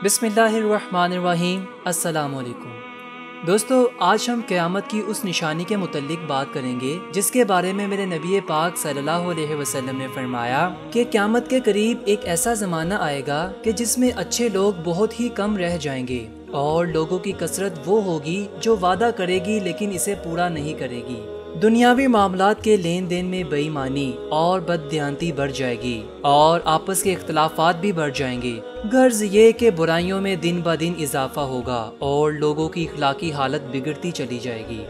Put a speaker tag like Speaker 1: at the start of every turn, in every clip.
Speaker 1: بسم اللہ الرحمن الرحیم۔ السلام علیکم دوستو، آج ہم قیامت کی اس نشانی کے متعلق بات کریں گے جس کے بارے میں میرے نبی پاک صلی اللہ علیہ وسلم نے فرمایا کہ قیامت کے قریب ایک ایسا زمانہ آئے گا کہ جس میں اچھے لوگ بہت ہی کم رہ جائیں گے اور لوگوں کی کثرت وہ ہوگی جو وعدہ کرے گی لیکن اسے پورا نہیں کرے گی۔ دنیاوی معاملات کے لین دین میں بے ایمانی اور بددیانتی بڑھ جائے گی اور آپس کے اختلافات بھی بڑھ جائیں گے۔ غرض یہ کہ برائیوں میں دن بدن اضافہ ہوگا اور لوگوں کی اخلاقی حالت بگڑتی چلی جائے گی۔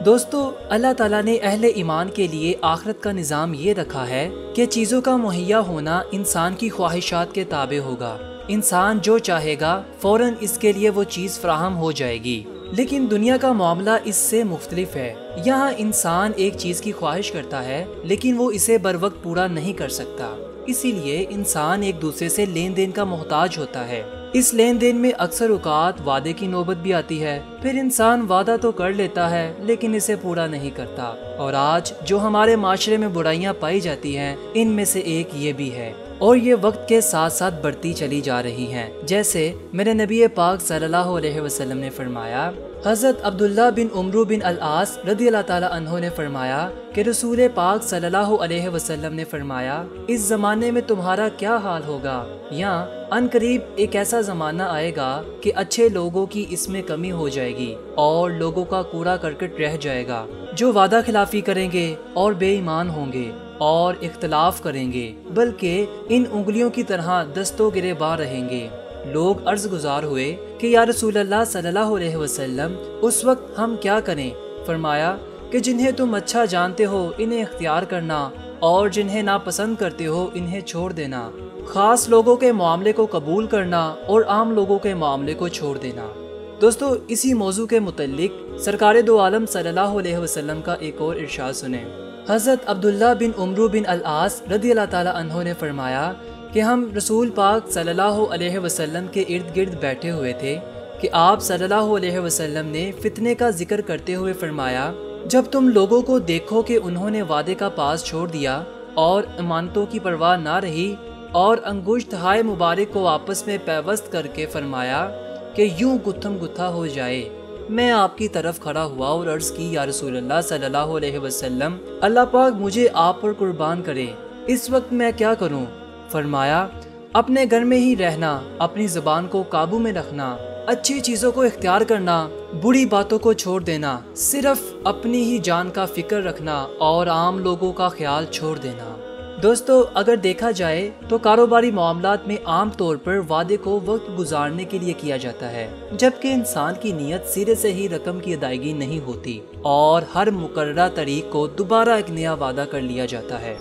Speaker 1: دوستو، اللہ تعالیٰ نے اہل ایمان کے لیے آخرت کا نظام یہ رکھا ہے کہ چیزوں کا مہیا ہونا انسان کی خواہشات کے تابع ہوگا۔ انسان جو چاہے گا فوراً اس کے لیے وہ چیز فراہم ہو جائے گی، لیکن دنیا کا معاملہ اس سے مختلف ہے۔ یہاں انسان ایک چیز کی خواہش کرتا ہے لیکن وہ اسے بروقت پورا نہیں کر سکتا، اسی لیے انسان ایک دوسرے سے لین دین کا محتاج ہوتا ہے۔ اس لین دین میں اکثر اوقات وعدے کی نوبت بھی آتی ہے، پھر انسان وعدہ تو کر لیتا ہے لیکن اسے پورا نہیں کرتا، اور آج جو ہمارے معاشرے میں برائیاں پائی جاتی ہیں ان میں سے ایک یہ بھی ہے، اور یہ وقت کے ساتھ ساتھ بڑھتی چلی جا رہی ہیں۔ جیسے میرے نبی پاک صلی اللہ علیہ وسلم نے فرمایا، حضرت عبداللہ بن عمرو بن العاص رضی اللہ تعالیٰ عنہ نے فرمایا کہ رسول پاک صلی اللہ علیہ وسلم نے فرمایا، اس زمانے میں تمہارا کیا حال ہوگا؟ یا ان قریب ایک ایسا زمانہ آئے گا کہ اچھے لوگوں کی اس میں کمی ہو جائے گی اور لوگوں کا کوڑا کرکٹ رہ جائے گا، جو وعدہ خلافی کریں گے اور بے ایمان ہوں گے اور اختلاف کریں گے، بلکہ ان انگلیوں کی طرح دستوں گریباں رہیں گے۔ لوگ عرض گزار ہوئے کہ یا رسول اللہ صلی اللہ علیہ وسلم، اس وقت ہم کیا کریں؟ فرمایا کہ جنہیں تم اچھا جانتے ہو انہیں اختیار کرنا اور جنہیں ناپسند کرتے ہو انہیں چھوڑ دینا، خاص لوگوں کے معاملے کو قبول کرنا اور عام لوگوں کے معاملے کو چھوڑ دینا۔ دوستو، اسی موضوع کے متعلق سرکار دو عالم صلی اللہ علیہ وسلم کا ایک اور ارشاد سنیں۔ حضرت عبداللہ بن عمرو بن العاص رضی اللہ تعالیٰ عنہ نے فرمایا کہ ہم رسول پاک صلی اللہ علیہ وسلم کے ارد گرد بیٹھے ہوئے تھے کہ آپ صلی اللہ علیہ وسلم نے فتنے کا ذکر کرتے ہوئے فرمایا، جب تم لوگوں کو دیکھو کہ انہوں نے وعدے کا پاس چھوڑ دیا اور امانتوں کی پرواہ نہ رہی اور انگشت ہائے مبارک کو آپس میں پیوست کر کے فرمایا کہ یوں گتھم گتھا ہو جائے، میں آپ کی طرف کھڑا ہوا اور عرض کی، یا رسول اللہ صلی اللہ علیہ وسلم، اللہ پاک مجھے آپ پر قربان کرے، اس وقت میں کیا کروں؟ فرمایا، اپنے گھر میں ہی رہنا، اپنی زبان کو قابو میں رکھنا، اچھی چیزوں کو اختیار کرنا، بری باتوں کو چھوڑ دینا، صرف اپنی ہی جان کا فکر رکھنا اور عام لوگوں کا خیال چھوڑ دینا۔ دوستو، اگر دیکھا جائے تو کاروباری معاملات میں عام طور پر وعدے کو وقت گزارنے کے لیے کیا جاتا ہے، جبکہ انسان کی نیت سرے سے ہی رقم کی ادائیگی نہیں ہوتی اور ہر مقررہ تاریخ کو دوبارہ ایک نیا وعدہ کر لیا جاتا ہے۔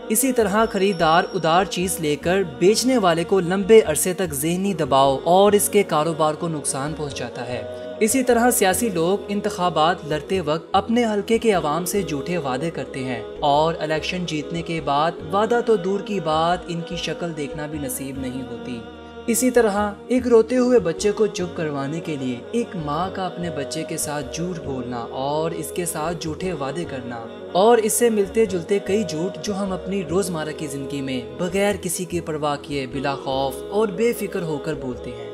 Speaker 1: اسی طرح خریدار ادار چیز لے کر بیچنے والے کو لمبے عرصے تک ذہنی دباؤ اور اس کے کاروبار کو نقصان پہنچاتا ہے۔ اسی طرح سیاسی لوگ انتخابات لڑتے وقت اپنے حلقے کے عوام سے جھوٹے وعدے کرتے ہیں اور الیکشن جیتنے کے بعد وعدہ تو دور کی بات ان کی شکل دیکھنا بھی نصیب نہیں ہوتی۔ اسی طرح ایک روتے ہوئے بچے کو چپ کروانے کے لیے ایک ماں کا اپنے بچے کے ساتھ جھوٹ بولنا اور اس کے ساتھ جھوٹے وعدے کرنا، اور اس سے ملتے جلتے کئی جھوٹ جو ہم اپنی روزمرہ کی زندگی میں بغیر کسی کی پرواہ کیے بلا خوف اور بے فکر ہو کر بولتے ہیں۔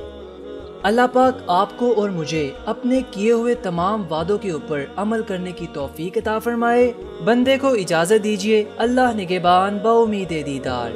Speaker 1: اللہ پاک آپ کو اور مجھے اپنے کیے ہوئے تمام وعدوں کے اوپر عمل کرنے کی توفیق عطا فرمائے۔ بندے کو اجازت دیجیے، اللہ نگہبان، با امید دیدار۔